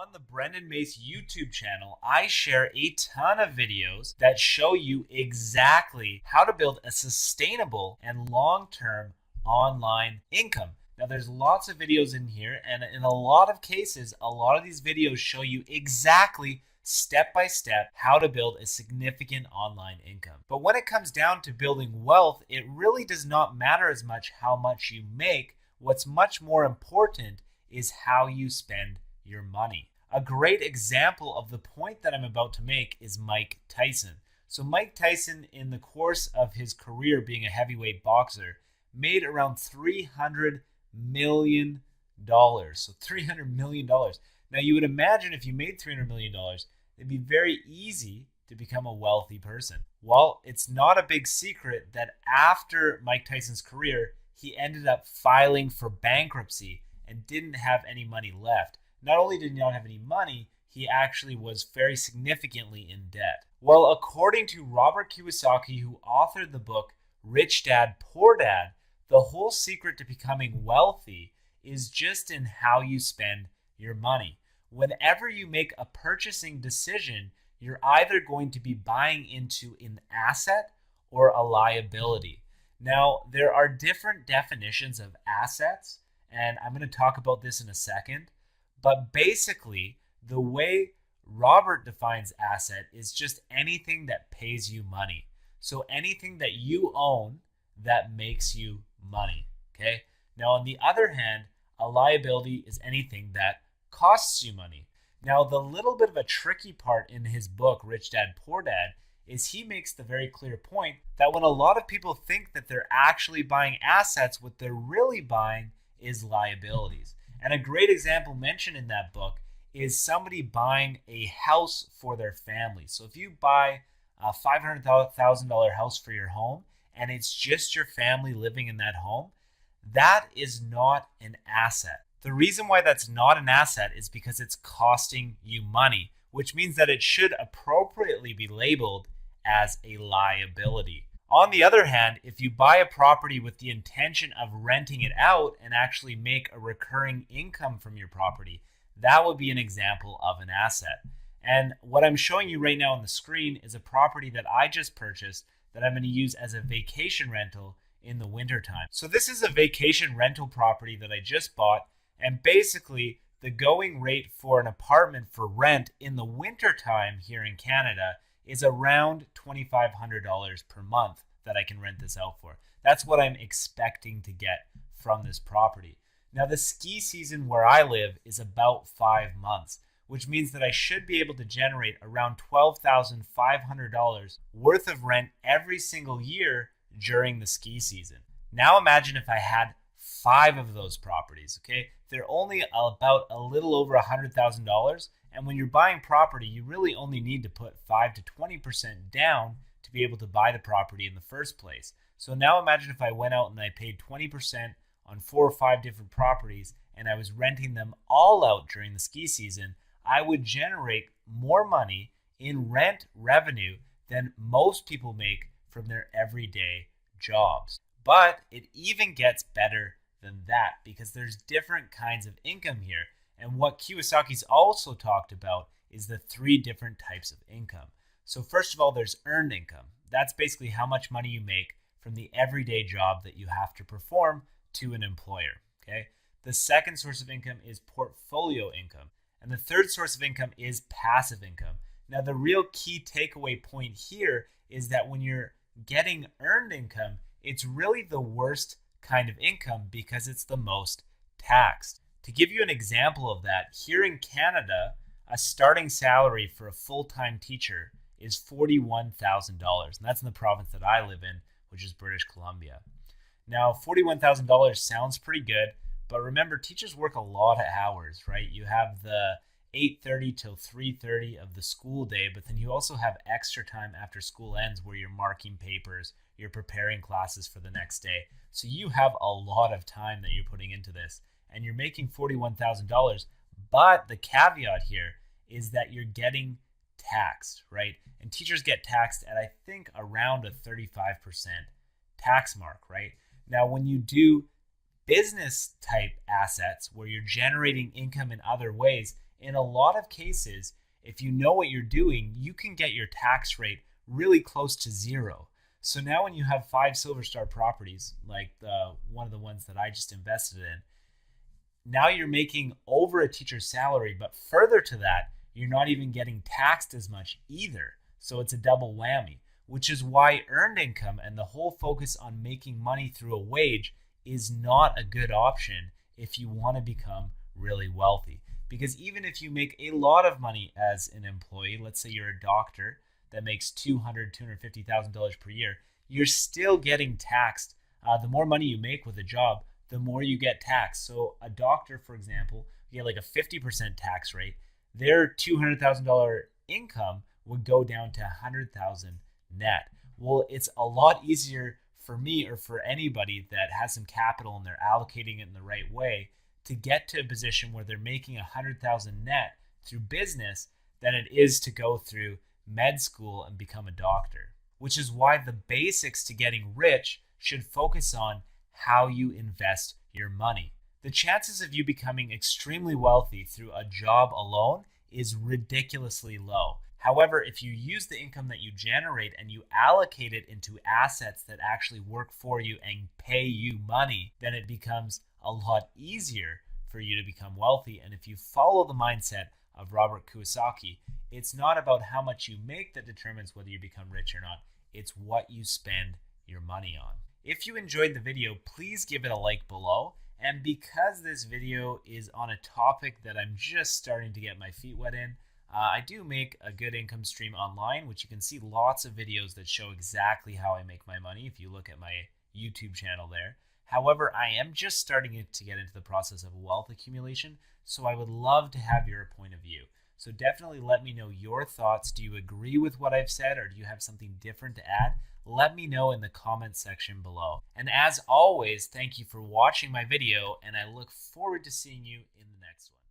On the Brendan Mace YouTube channel, I share a ton of videos that show you exactly how to build a sustainable and long-term online income. Now, there's lots of videos in here, and in a lot of cases, a lot of these videos show you exactly step by step how to build a significant online income. But when it comes down to building wealth, it really does not matter as much how much you make. What's much more important is how you spend your money. A great example of the point that I'm about to make is Mike Tyson. So Mike Tyson, in the course of his career being a heavyweight boxer, made around $300 million. So $300 million. Now you would imagine if you made $300 million, it'd be very easy to become a wealthy person. Well, it's not a big secret that after Mike Tyson's career, he ended up filing for bankruptcy and didn't have any money left. Not only did he not have any money, he actually was very significantly in debt. Well, according to Robert Kiyosaki, who authored the book Rich Dad, Poor Dad, the whole secret to becoming wealthy is just in how you spend your money. Whenever you make a purchasing decision, you're either going to be buying into an asset or a liability. Now, there are different definitions of assets, and I'm going to talk about this in a second. But basically, the way Robert defines asset is just anything that pays you money. So anything that you own that makes you money, okay? Now, on the other hand, a liability is anything that costs you money. Now, the little bit of a tricky part in his book, Rich Dad, Poor Dad, is he makes the very clear point that when a lot of people think that they're actually buying assets, what they're really buying is liabilities. And a great example mentioned in that book is somebody buying a house for their family. So if you buy a $500,000 house for your home and it's just your family living in that home, that is not an asset. The reason why that's not an asset is because it's costing you money, which means that it should appropriately be labeled as a liability. On the other hand, if you buy a property with the intention of renting it out and actually make a recurring income from your property, that would be an example of an asset. And what I'm showing you right now on the screen is a property that I just purchased that I'm going to use as a vacation rental in the wintertime. So this is a vacation rental property that I just bought, and basically the going rate for an apartment for rent in the wintertime here in Canada is around $2,500 per month that I can rent this out for. That's what I'm expecting to get from this property. Now, the ski season where I live is about 5 months, which means that I should be able to generate around $12,500 worth of rent every single year during the ski season. Now imagine if I had 5 of those properties, okay? They're only about a little over $100,000. And when you're buying property, you really only need to put 5 to 20% down to be able to buy the property in the first place. So now imagine if I went out and I paid 20% on 4 or 5 different properties and I was renting them all out during the ski season, I would generate more money in rent revenue than most people make from their everyday jobs. But it even gets better than that because there's different kinds of income here. And what Kiyosaki's also talked about is the 3 different types of income. So first of all, there's earned income. That's basically how much money you make from the everyday job that you have to perform to an employer, okay? The second source of income is portfolio income. And the third source of income is passive income. Now, the real key takeaway point here is that when you're getting earned income, it's really the worst kind of income because it's the most taxed. To give you an example of that, here in Canada, a starting salary for a full-time teacher is $41,000. And that's in the province that I live in, which is British Columbia. Now, $41,000 sounds pretty good, but remember, teachers work a lot of hours, right? You have the 8:30 till 3:30 of the school day, but then you also have extra time after school ends where you're marking papers, you're preparing classes for the next day. So you have a lot of time that you're putting into this. And you're making $41,000, but the caveat here is that you're getting taxed, right? And teachers get taxed at, I think, around a 35% tax mark, right? Now, when you do business type assets where you're generating income in other ways, in a lot of cases, if you know what you're doing, you can get your tax rate really close to zero. So now when you have 5 Silver Star properties, like one of the ones that I just invested in, now you're making over a teacher's salary, but further to that, you're not even getting taxed as much either. So it's a double whammy, which is why earned income and the whole focus on making money through a wage is not a good option if you want to become really wealthy. Because even if you make a lot of money as an employee, let's say you're a doctor that makes $250,000 per year, you're still getting taxed. The more money you make with a job, the more you get taxed. So a doctor, for example, you get like a 50% tax rate. Their $200,000 income would go down to $100,000 net. Well, it's a lot easier for me or for anybody that has some capital and they're allocating it in the right way to get to a position where they're making $100,000 net through business than it is to go through med school and become a doctor. Which is why the basics to getting rich should focus on how you invest your money. The chances of you becoming extremely wealthy through a job alone is ridiculously low. However, if you use the income that you generate and you allocate it into assets that actually work for you and pay you money, then it becomes a lot easier for you to become wealthy. And if you follow the mindset of Robert Kiyosaki, it's not about how much you make that determines whether you become rich or not. It's what you spend your money on. If you enjoyed the video, please give it a like below. And because this video is on a topic that I'm just starting to get my feet wet in, I do make a good income stream online, which you can see lots of videos that show exactly how I make my money if you look at my YouTube channel there. However, I am just starting to get into the process of wealth accumulation, so I would love to have your point of view. So definitely let me know your thoughts. Do you agree with what I've said, or do you have something different to add? Let me know in the comments section below. And as always, thank you for watching my video, and I look forward to seeing you in the next one.